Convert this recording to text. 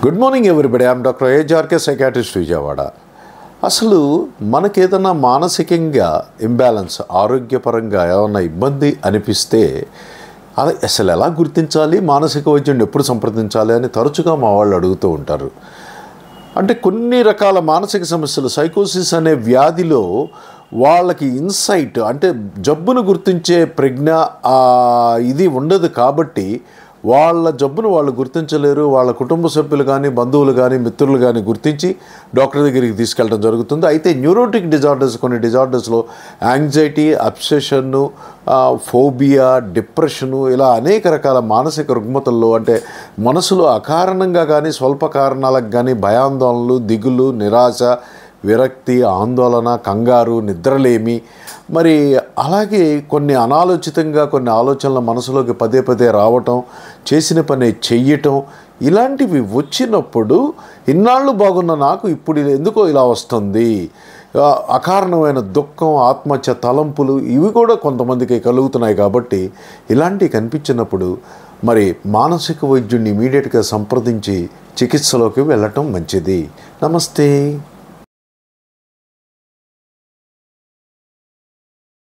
Good morning everybody. I'm doctor ఏజార్కే psychiatrist Vijayawada. అసలు మనకేదన్నా మానసికంగా ఇంబ్యాలెన్స్, ఆరోగ్యపరంగా ఏమన్నా ఇబ్బంది అనిపిస్తే అది అసలు ఎలా గుర్తించాలి, మానసిక వైద్యుడిని ఎప్పుడు సంప్రదించాలి అని తరచుగా మా వాళ్ళు అడుగుతూ ఉంటారు. అంటే కొన్ని రకాల మానసిక సమస్యలు, సైకోసిస్ అనే వ్యాధిలో వాళ్ళకి ఇన్సైట్ అంటే జబ్బును గుర్తించే ప్రజ్ఞ ఇది ఉండదు. కాబట్టి వాళ్ళ జబ్బును వాళ్ళు గుర్తించలేరు. వాళ్ళ కుటుంబ సభ్యులు కానీ, బంధువులు కానీ, మిత్రులు కానీ గుర్తించి డాక్టర్ దగ్గరికి తీసుకెళ్ళడం జరుగుతుంది. అయితే న్యూరోటిక్ డిజార్డర్స్, కొన్ని డిజార్డర్స్లో యాంగ్జైటీ, అబ్సెషన్ను, ఫోబియా, డిప్రెషను, ఇలా అనేక రకాల మానసిక రుగ్మతల్లో అంటే మనసులో అకారణంగా కానీ స్వల్ప కారణాలకు కానీ భయాందోళనలు, దిగులు, నిరాశ, విరక్తి, ఆందోళన, కంగారు, నిద్రలేమి, మరి అలాగే కొన్ని అనాలోచితంగా కొన్ని ఆలోచనలు మనసులోకి పదే పదే రావటం, చేసిన పని చెయ్యటం, ఇలాంటివి వచ్చినప్పుడు ఇన్నాళ్ళు బాగున్న నాకు ఇప్పుడు ఎందుకో ఇలా వస్తుంది, అకారణమైన దుఃఖం, ఆత్మహత్య తలంపులు ఇవి కూడా కొంతమందికి కలుగుతున్నాయి. కాబట్టి ఇలాంటివి కనిపించినప్పుడు మరి మానసిక వైద్యుడిని ఇమీడియట్గా సంప్రదించి చికిత్సలోకి వెళ్ళటం మంచిది. నమస్తే.